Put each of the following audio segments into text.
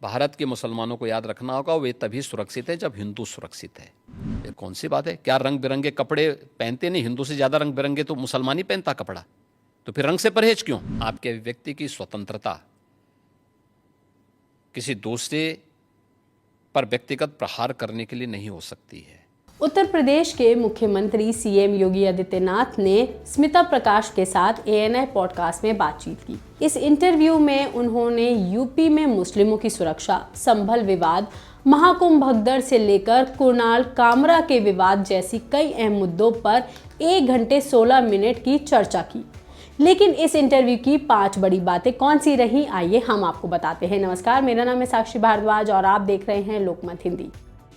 भारत के मुसलमानों को याद रखना होगा वे तभी सुरक्षित है जब हिंदू सुरक्षित है। ये कौन सी बात है? क्या रंग बिरंगे कपड़े पहनते नहीं? हिंदू से ज़्यादा रंग बिरंगे तो मुसलमान ही पहनता कपड़ा, तो फिर रंग से परहेज क्यों? आपके अभिव्यक्ति की स्वतंत्रता किसी दूसरे पर व्यक्तिगत प्रहार करने के लिए नहीं हो सकती है। उत्तर प्रदेश के मुख्यमंत्री सीएम योगी आदित्यनाथ ने स्मिता प्रकाश के साथ एएनआई पॉडकास्ट में बातचीत की। इस इंटरव्यू में उन्होंने यूपी में मुस्लिमों की सुरक्षा, संभल विवाद, महाकुंभ भगदड़ से लेकर कुणाल कामरा के विवाद जैसी कई अहम मुद्दों पर 1 घंटे 16 मिनट की चर्चा की। लेकिन इस इंटरव्यू की 5 बड़ी बातें कौन सी रही, आइए हम आपको बताते हैं। नमस्कार, मेरा नाम है साक्षी भारद्वाज और आप देख रहे हैं लोकमत हिंदी।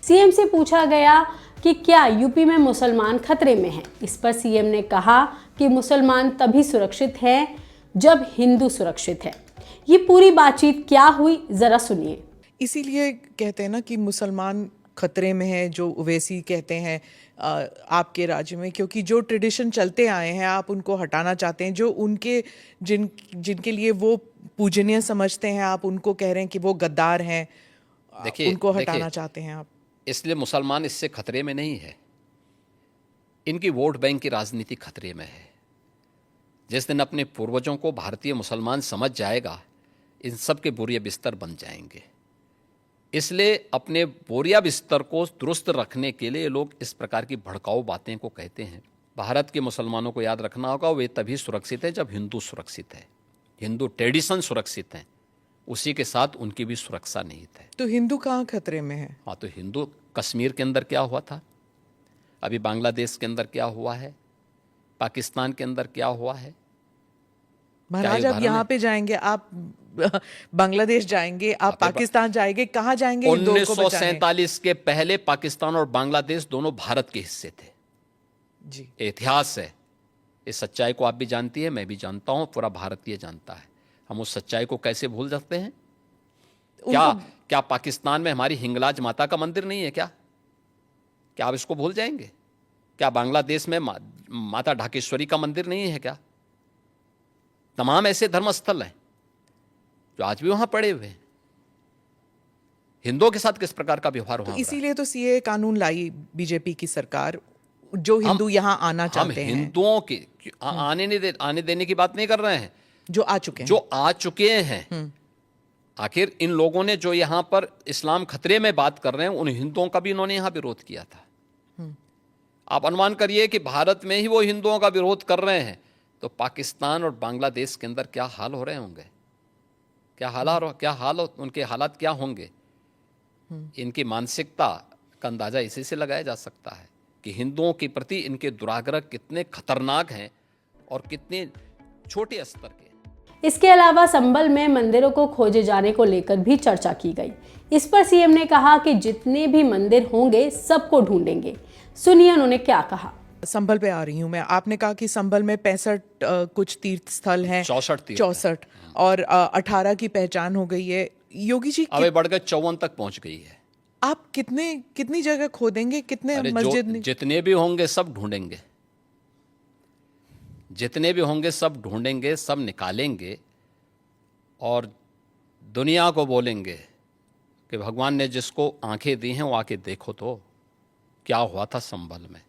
सीएम से पूछा गया कि क्या यूपी में मुसलमान खतरे में हैं। इस पर सीएम ने कहा कि मुसलमान तभी सुरक्षित हैं जब हिंदू सुरक्षित है। ये पूरी बातचीत क्या हुई, जरा सुनिए। इसीलिए कहते हैं ना कि मुसलमान खतरे में है, जो ओवैसी कहते हैं आपके राज्य में, क्योंकि जो ट्रेडिशन चलते आए हैं आप उनको हटाना चाहते हैं। जो उनके जिनके लिए वो पूजनीय समझते हैं आप उनको कह रहे हैं कि वो गद्दार हैं, उनको हटाना चाहते हैं आप। इसलिए मुसलमान इससे खतरे में नहीं है, इनकी वोट बैंक की राजनीति खतरे में है। जिस दिन अपने पूर्वजों को भारतीय मुसलमान समझ जाएगा, इन सब के बोरिया बिस्तर बन जाएंगे। इसलिए अपने बोरिया बिस्तर को दुरुस्त रखने के लिए लोग इस प्रकार की भड़काऊ बातें को कहते हैं। भारत के मुसलमानों को याद रखना होगा वे तभी सुरक्षित है जब हिंदू सुरक्षित है, हिंदू ट्रेडिशन सुरक्षित हैं, उसी के साथ उनकी भी सुरक्षा निहित है। तो हिंदू कहाँ खतरे में है? हाँ, तो हिंदू कश्मीर के अंदर क्या हुआ था, अभी बांग्लादेश के अंदर क्या हुआ है, पाकिस्तान के अंदर क्या हुआ है। महाराज आप यहाँ पे जाएंगे, आप बांग्लादेश जाएंगे, आप पाकिस्तान जाएंगे, कहाँ जाएंगे? 1947 के पहले पाकिस्तान और बांग्लादेश दोनों भारत के हिस्से थे जी। इतिहास है। इस सच्चाई को आप भी जानती है, मैं भी जानता हूँ, पूरा भारतीय जानता है। हम उस सच्चाई को कैसे भूल सकते हैं? क्या पाकिस्तान में हमारी हिंगलाज माता का मंदिर नहीं है? क्या आप इसको भूल जाएंगे? क्या बांग्लादेश में माता ढाकेश्वरी का मंदिर नहीं है? क्या तमाम ऐसे धर्मस्थल हैं जो आज भी वहां पड़े हुए हैं। हिंदुओं के साथ किस प्रकार का व्यवहार हुआ? इसीलिए तो सीए कानून लाई बीजेपी की सरकार, जो हिंदू यहाँ आना चाहते हैं। हिंदुओं के आने देने की बात नहीं कर रहे हैं, जो आ चुके हैं। आखिर इन लोगों ने जो यहाँ पर इस्लाम खतरे में बात कर रहे हैं, उन हिंदुओं का भी इन्होंने यहाँ विरोध किया था। आप अनुमान करिए कि भारत में ही वो हिंदुओं का विरोध कर रहे हैं, तो पाकिस्तान और बांग्लादेश के अंदर क्या हाल हो रहे होंगे, उनके हालात क्या होंगे। इनकी मानसिकता का अंदाजा इसी से लगाया जा सकता है कि हिंदुओं के प्रति इनके दुराग्रह कितने खतरनाक हैं और कितने छोटे स्तर के। इसके अलावा संभल में मंदिरों को खोजे जाने को लेकर भी चर्चा की गई। इस पर सीएम ने कहा कि जितने भी मंदिर होंगे सबको ढूंढेंगे। सुनिए उन्होंने क्या कहा। संभल पे आ रही हूँ मैं। आपने कहा कि संभल में 65 कुछ तीर्थ स्थल हैं, 64 और 18 की पहचान हो गई है। योगी जी अबे बढ़ गए 54 तक पहुंच गई है। आप कितनी जगह खोदेंगे? कितने मस्जिद? जितने भी होंगे सब ढूंढेंगे, जितने भी होंगे सब ढूंढेंगे, सब निकालेंगे और दुनिया को बोलेंगे कि भगवान ने जिसको आंखें दी हैं वो आके देखो तो क्या हुआ था संभल में।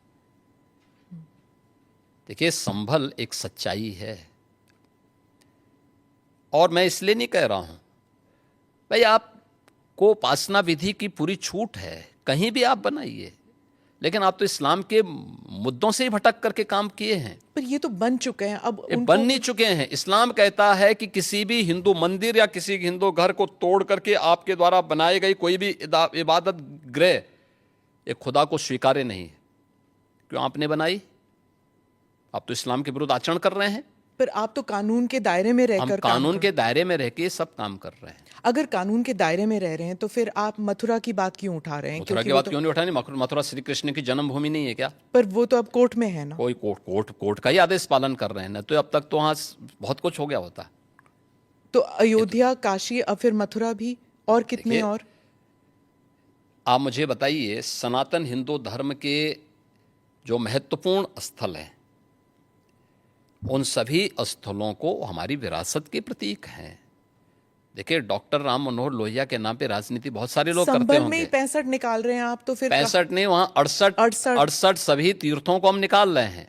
देखिए, संभल एक सच्चाई है और मैं इसलिए नहीं कह रहा हूं भाई आपको उपासना विधि की पूरी छूट है, कहीं भी आप बनाइए, लेकिन आप तो इस्लाम के मुद्दों से ही भटक करके काम किए हैं। पर ये तो बन चुके हैं, अब बन नहीं चुके हैं। इस्लाम कहता है कि किसी भी हिंदू मंदिर या किसी हिंदू घर को तोड़ करके आपके द्वारा बनाई गई कोई भी इबादत गृह एक खुदा को स्वीकार्य नहीं है। क्यों आपने बनाई? आप तो इस्लाम के विरुद्ध आचरण कर रहे हैं। पर आप तो कानून के दायरे में रहकर कानून के दायरे में रह के सब काम कर रहे हैं। अगर कानून के दायरे में रह रहे हैं तो फिर आप मथुरा की बात क्यों उठा रहे हैं? मथुरा की बात क्यों नहीं उठा रहे? मथुरा श्री कृष्ण की जन्मभूमि नहीं है क्या? पर वो तो अब कोर्ट में है ना। कोई कोर्ट का ही आदेश पालन कर रहे हैं ना, तो अब तक तो वहां बहुत कुछ हो गया होता। तो अयोध्या, काशी, अब फिर मथुरा भी, और कितने? और आप मुझे बताइए, सनातन हिंदू धर्म के जो महत्वपूर्ण स्थल हैं उन सभी स्थलों को हमारी विरासत के प्रतीक हैं। देखिए, डॉक्टर राम मनोहर लोहिया के नाम पे राजनीति बहुत सारे लोग करते संभल में होंगे। ही 65 निकाल रहे हैं आप, तो फिर 65 नहीं, वहां 68 68 68 सभी तीर्थों को हम निकाल रहे हैं।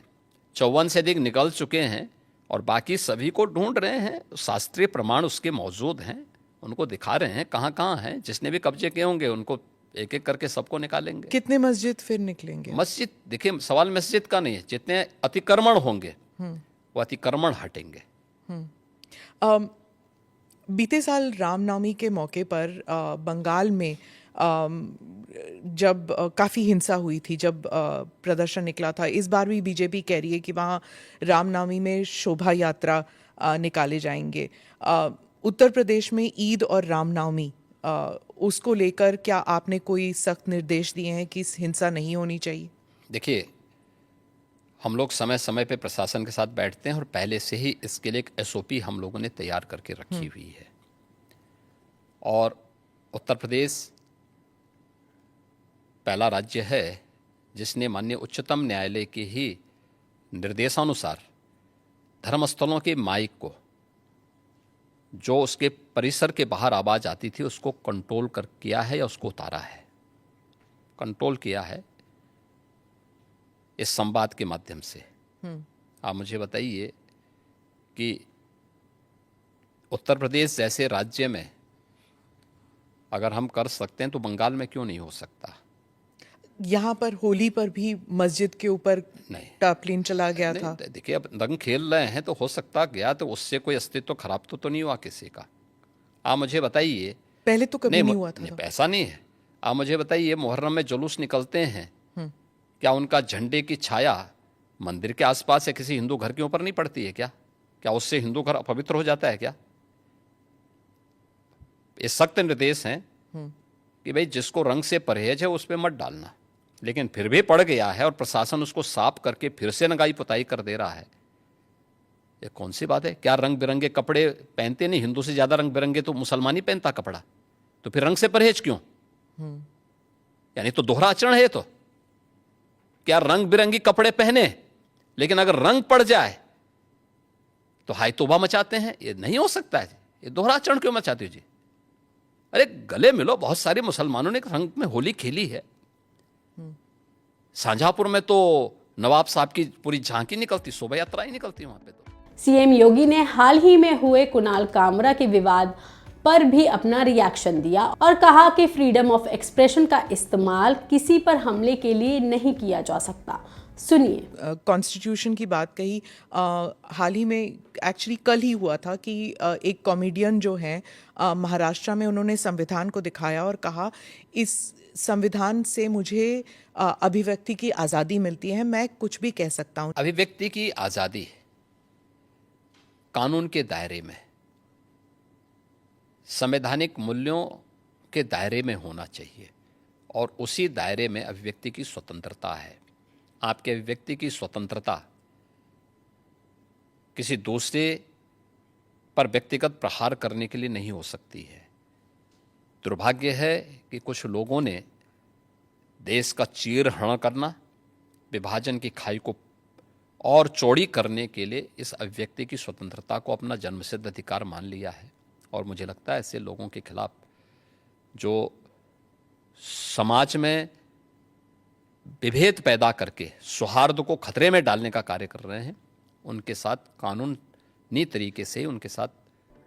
54 से अधिक निकल चुके हैं और बाकी सभी को ढूंढ रहे हैं। शास्त्रीय प्रमाण उसके मौजूद हैं, उनको दिखा रहे हैं कहाँ कहाँ हैं। जिसने भी कब्जे किए होंगे उनको एक एक करके सबको निकालेंगे। कितने मस्जिद फिर निकलेंगे? मस्जिद, देखिए सवाल मस्जिद का नहीं है, जितने अतिक्रमण होंगे वो अतिक्रमण हटेंगे। बीते साल रामनवमी के मौके पर बंगाल में जब काफ़ी हिंसा हुई थी, जब प्रदर्शन निकला था, इस बार भी बीजेपी कह रही है कि वहाँ रामनवमी में शोभा यात्रा निकाले जाएंगे। उत्तर प्रदेश में ईद और रामनवमी, उसको लेकर क्या आपने कोई सख्त निर्देश दिए हैं कि हिंसा नहीं होनी चाहिए? देखिए, हम लोग समय समय पे प्रशासन के साथ बैठते हैं और पहले से ही इसके लिए एक एसओपी हम लोगों ने तैयार करके रखी हुई है। और उत्तर प्रदेश पहला राज्य है जिसने माननीय उच्चतम न्यायालय के ही निर्देशानुसार धर्मस्थलों के माइक को, जो उसके परिसर के बाहर आवाज़ आती थी, उसको कंट्रोल कर किया है या उसको उतारा है, कंट्रोल किया है इस संवाद के माध्यम से। आप मुझे बताइए कि उत्तर प्रदेश जैसे राज्य में अगर हम कर सकते हैं तो बंगाल में क्यों नहीं हो सकता? यहाँ पर होली पर भी मस्जिद के ऊपर नहीं, टापलिन चला गया था। देखिए, अब रंग खेल रहे हैं तो हो सकता गया, तो उससे कोई अस्तित्व खराब तो नहीं हुआ किसी का? आप मुझे बताइए। पहले तो कभी नहीं हुआ था। नहीं, ऐसा नहीं है। आप मुझे बताइए, मुहर्रम में जुलूस निकलते हैं, क्या उनका झंडे की छाया मंदिर के आसपास या किसी हिंदू घर के ऊपर नहीं पड़ती है क्या? क्या उससे हिंदू घर अपवित्र हो जाता है क्या? ये सख्त निर्देश हैं कि भाई जिसको रंग से परहेज है उस पर मत डालना, लेकिन फिर भी पड़ गया है और प्रशासन उसको साफ करके फिर से नगाई पुताई कर दे रहा है। ये कौन सी बात है? क्या रंग बिरंगे कपड़े पहनते नहीं? हिंदू से ज्यादा रंग बिरंगे तो मुसलमान ही पहनता कपड़ा, तो फिर रंग से परहेज क्यों? यानी तो दोहरा आचरण है ये तो। क्या रंग बिरंगी कपड़े पहने, लेकिन अगर रंग पड़ जाए तो हाय तौबा मचाते हैं? ये नहीं हो सकता है। ये दोहरा आचरण क्यों मचाते हो जी? अरे गले मिलो। बहुत सारे मुसलमानों ने रंग में होली खेली है। शाहजहांपुर में तो नवाब साहब की पूरी झांकी निकलती, शोभा यात्रा ही निकलती वहां पे। तो सीएम योगी ने हाल ही में हुए कुणाल कामरा के विवाद पर भी अपना रिएक्शन दिया और कहा कि फ्रीडम ऑफ एक्सप्रेशन का इस्तेमाल किसी पर हमले के लिए नहीं किया जा सकता। सुनिए। कॉन्स्टिट्यूशन की बात कही। हाल ही में एक्चुअली कल ही हुआ था कि एक कॉमेडियन जो हैं महाराष्ट्र में, उन्होंने संविधान को दिखाया और कहा इस संविधान से मुझे अभिव्यक्ति की आज़ादी मिलती है, मैं कुछ भी कह सकता हूँ। अभिव्यक्ति की आज़ादी कानून के दायरे में, संवैधानिक मूल्यों के दायरे में होना चाहिए और उसी दायरे में अभिव्यक्ति की स्वतंत्रता है। आपकी अभिव्यक्ति की स्वतंत्रता किसी दूसरे पर व्यक्तिगत प्रहार करने के लिए नहीं हो सकती है। दुर्भाग्य है कि कुछ लोगों ने देश का चीरहरण करना, विभाजन की खाई को और चौड़ी करने के लिए इस अभिव्यक्ति की स्वतंत्रता को अपना जन्मसिद्ध अधिकार मान लिया है। और मुझे लगता है ऐसे लोगों के खिलाफ जो समाज में विभेद पैदा करके सौहार्द को खतरे में डालने का कार्य कर रहे हैं, उनके साथ कानूनी तरीके से उनके साथ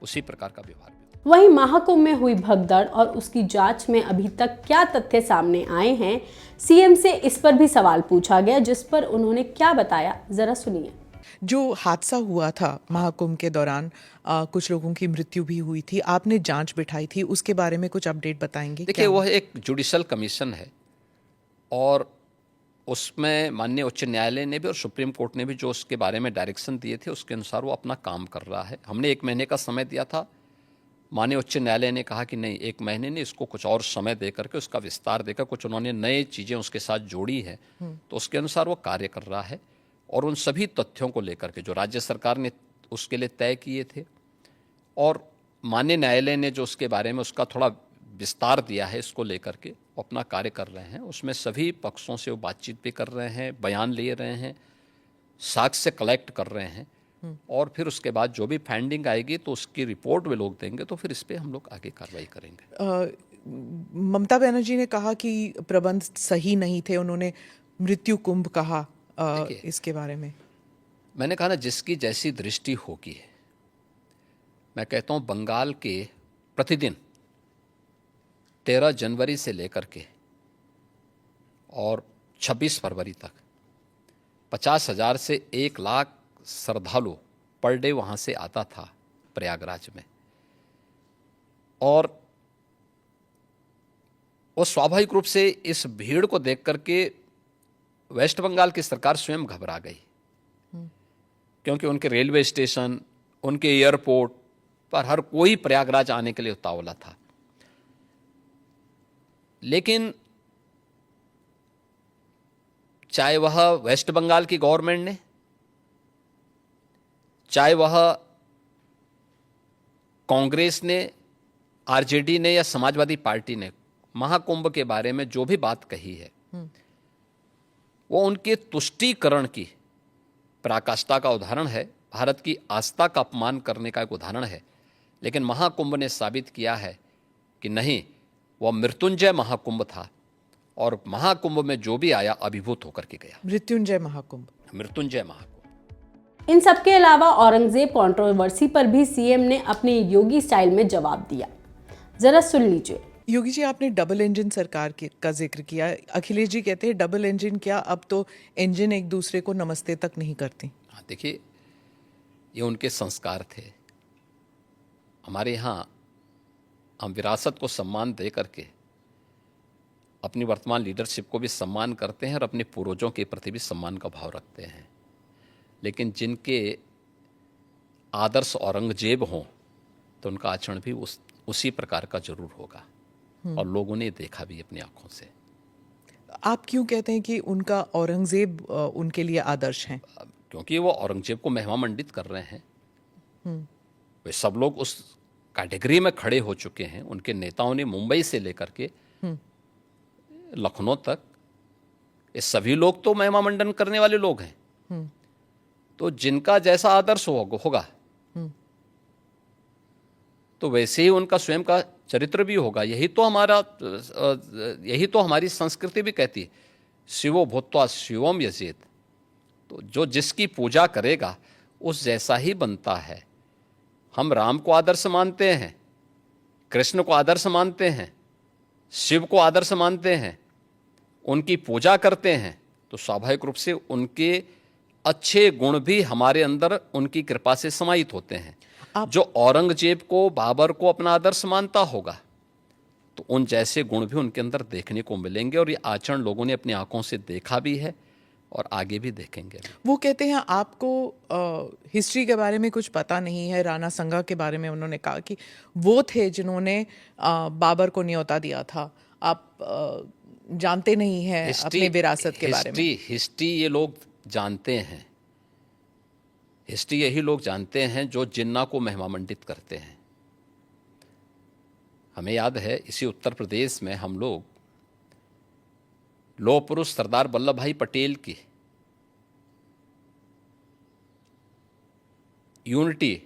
उसी प्रकार का व्यवहार। वहीं महाकुंभ में हुई भगदड़ और उसकी जांच में अभी तक क्या तथ्य सामने आए हैं, सीएम से इस पर भी सवाल पूछा गया, जिस पर उन्होंने क्या बताया, जरा सुनिए। जो हादसा हुआ था महाकुंभ के दौरान, कुछ लोगों की मृत्यु भी हुई थी, आपने जांच बिठाई थी, उसके बारे में कुछ अपडेट बताएंगे? देखिए, वह एक जुडिशल कमीशन है और उसमें माननीय उच्च न्यायालय ने भी और सुप्रीम कोर्ट ने भी जो उसके बारे में डायरेक्शन दिए थे उसके अनुसार वो अपना काम कर रहा है। हमने 1 महीने का समय दिया था, माननीय उच्च न्यायालय ने कहा कि नहीं, 1 महीने नहीं, इसको कुछ और समय दे करके उसका विस्तार देकर कुछ उन्होंने नए चीज़ें उसके साथ जोड़ी हैं, तो उसके अनुसार वो कार्य कर रहा है। और उन सभी तथ्यों को लेकर के जो राज्य सरकार ने उसके लिए तय किए थे और माननीय न्यायालय ने जो उसके बारे में उसका थोड़ा विस्तार दिया है, इसको लेकर के वो अपना कार्य कर रहे हैं। उसमें सभी पक्षों से वो बातचीत भी कर रहे हैं, बयान ले रहे हैं, साक्ष्य कलेक्ट कर रहे हैं और फिर उसके बाद जो भी फाइंडिंग आएगी तो उसकी रिपोर्ट वे लोग देंगे, तो फिर इस पे हम लोग आगे कार्रवाई करेंगे। ममता बनर्जी ने कहा कि प्रबंध सही नहीं थे, उन्होंने मृत्यु कुंभ कहा। इसके बारे में मैंने कहा ना, जिसकी जैसी दृष्टि होगी। मैं कहता हूँ बंगाल के प्रतिदिन 13 जनवरी से लेकर के और 26 फरवरी तक 50,000 से 1 लाख श्रद्धालु पर डे वहाँ से आता था प्रयागराज में, और वो स्वाभाविक रूप से इस भीड़ को देख करके वेस्ट बंगाल की सरकार स्वयं घबरा गई, क्योंकि उनके रेलवे स्टेशन, उनके एयरपोर्ट पर हर कोई प्रयागराज आने के लिए उतावला था। लेकिन चाहे वह वेस्ट बंगाल की गवर्नमेंट ने, चाहे वह कांग्रेस ने, आरजेडी ने या समाजवादी पार्टी ने महाकुंभ के बारे में जो भी बात कही है, वो उनके तुष्टीकरण की पराकाष्ठा का उदाहरण है, भारत की आस्था का अपमान करने का एक उदाहरण है। लेकिन महाकुंभ ने साबित किया है कि नहीं, वह मृत्युंजय महाकुंभ था, और महाकुंभ में जो भी आया अभिभूत होकर के गया। मृत्युंजय महाकुंभ। मृत्युंजय महाकुंभ। इन सबके अलावा औरंगजेब कंट्रोवर्सी पर भी सीएम ने अपने योगी स्टाइल में जवाब दिया। जरा सुन लीजिए। योगी जी, आपने डबल इंजन सरकार का जिक्र किया। अखिलेश जी कहते हैं डबल इंजन क्या, अब तो इंजन एक दूसरे को नमस्ते तक नहीं करती। हाँ, देखिए, ये उनके संस्कार थे। हमारे यहाँ हम विरासत को सम्मान दे करके अपनी वर्तमान लीडरशिप को भी सम्मान करते हैं और अपने पूर्वजों के प्रति भी सम्मान का भाव रखते हैं। लेकिन जिनके आदर्श औरंगजेब हों तो उनका आचरण भी उसी प्रकार का जरूर होगा, और लोगों ने देखा भी अपनी आंखों से। आप क्यों कहते हैं कि उनका औरंगजेब उनके लिए आदर्श हैं? क्योंकि वो औरंगजेब को महिमा मंडित कर रहे हैं। वे सब लोग उस कैटेगरी में खड़े हो चुके हैं। उनके नेताओं ने मुंबई से लेकर के लखनऊ तक, ये सभी लोग तो महिमा मंडन करने वाले लोग हैं। तो जिनका जैसा आदर्श होगा तो वैसे ही उनका स्वयं का चरित्र भी होगा। यही तो हमारी संस्कृति भी कहती है, शिवो भूत्वा शिवम यजेत। तो जो जिसकी पूजा करेगा उस जैसा ही बनता है। हम राम को आदर्श मानते हैं, कृष्ण को आदर्श मानते हैं, शिव को आदर्श मानते हैं, उनकी पूजा करते हैं, तो स्वाभाविक रूप से उनके अच्छे गुण भी हमारे अंदर उनकी कृपा से समाहित होते हैं। जो औरंगजेब को, बाबर को अपना आदर्श मानता होगा तो उन जैसे गुण भी उनके अंदर देखने को मिलेंगे, और ये आचरण लोगों ने अपनी आंखों से देखा भी है और आगे भी देखेंगे। वो कहते हैं आपको हिस्ट्री के बारे में कुछ पता नहीं है। राणा संगा के बारे में उन्होंने कहा कि वो थे जिन्होंने बाबर को न्योता दिया था। आप जानते नहीं हैं अपनी विरासत के बारे में। हिस्ट्री ये लोग जानते हैं। हिस्ट्री यही लोग जानते हैं जो जिन्ना को महिमा मंडित करते हैं। हमें याद है, इसी उत्तर प्रदेश में हम लोग लौह पुरुष सरदार वल्लभ भाई पटेल की unity,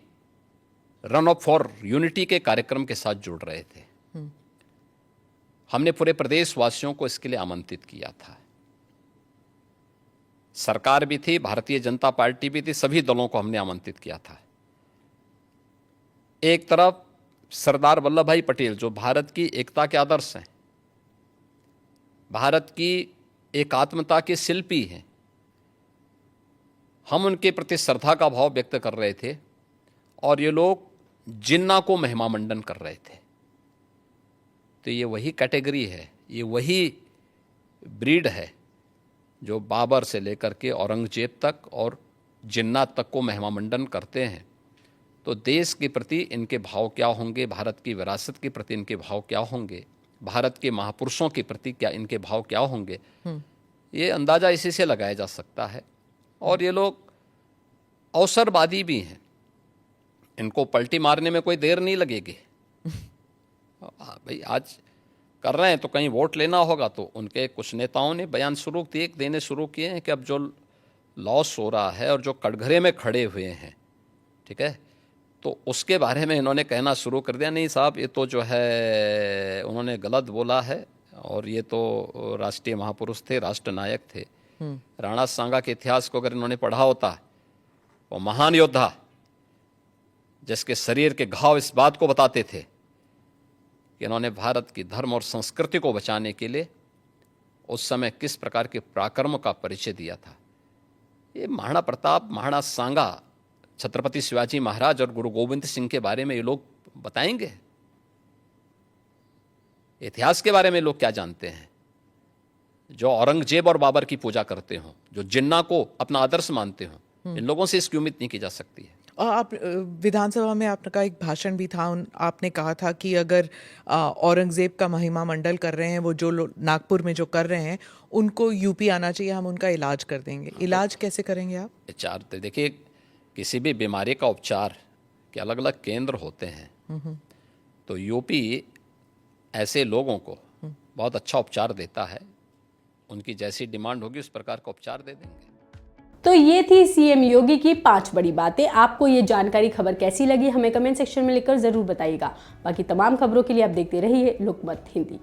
run up for unity के कार्यक्रम के साथ जुड़ रहे थे। हमने पूरे प्रदेशवासियों को इसके लिए आमंत्रित किया था। सरकार भी थी, भारतीय जनता पार्टी भी थी, सभी दलों को हमने आमंत्रित किया था। एक तरफ सरदार वल्लभ भाई पटेल जो भारत की एकता के आदर्श हैं, भारत की एकात्मता के शिल्पी हैं, हम उनके प्रति श्रद्धा का भाव व्यक्त कर रहे थे, और ये लोग जिन्ना को महिमा मंडन कर रहे थे। तो ये वही कैटेगरी है, ये वही ब्रीड है जो बाबर से लेकर के औरंगजेब तक और जिन्ना तक को महिमा मंडन करते हैं। तो देश के प्रति इनके भाव क्या होंगे, भारत की विरासत के प्रति इनके भाव क्या होंगे, भारत के महापुरुषों के प्रति क्या इनके भाव क्या होंगे, ये अंदाज़ा इसी से लगाया जा सकता है। और ये लोग अवसरवादी भी हैं, इनको पलटी मारने में कोई देर नहीं लगेगी। भाई आज कर रहे हैं तो कहीं वोट लेना होगा, तो उनके कुछ नेताओं ने बयान देने शुरू किए हैं कि अब जो लॉस हो रहा है और जो कटघरे में खड़े हुए हैं ठीक है। तो उसके बारे में इन्होंने कहना शुरू कर दिया, नहीं साहब ये तो जो है उन्होंने गलत बोला है, और ये तो राष्ट्रीय महापुरुष थे, राष्ट्र नायक थे। राणा सांगा के इतिहास को अगर इन्होंने पढ़ा होता, वो महान योद्धा जिसके शरीर के घाव इस बात को बताते थे कि इन्होंने भारत की धर्म और संस्कृति को बचाने के लिए उस समय किस प्रकार के पराक्रम का परिचय दिया था। ये महाराणा प्रताप, महाराणा सांगा, छत्रपति शिवाजी महाराज और गुरु गोविंद सिंह के बारे में ये लोग बताएंगे? इतिहास के बारे में लोग क्या जानते हैं? जो औरंगजेब और बाबर की पूजा करते हो, जो जिन्ना को अपना आदर्श मानते हो, इन लोगों से इसकी उम्मीद नहीं की जा सकती है। और आप विधानसभा में आपका एक भाषण भी था, आपने कहा था कि अगर औरंगजेब का महिमा मंडल कर रहे हैं, वो जो लोग नागपुर में जो कर रहे हैं, उनको यूपी आना चाहिए, हम उनका इलाज कर देंगे। इलाज कैसे करेंगे आप? उपचार तो देखिए, किसी भी बीमारी का उपचार के अलग अलग केंद्र होते हैं। तो यूपी ऐसे लोगों को बहुत अच्छा उपचार देता है, उनकी जैसी डिमांड होगी उस प्रकार का उपचार दे देंगे। तो ये थी सीएम योगी की 5 बड़ी बातें। आपको ये जानकारी, खबर कैसी लगी, हमें कमेंट सेक्शन में लिखकर जरूर बताइएगा। बाकी तमाम खबरों के लिए आप देखते रहिए लोकमत हिंदी।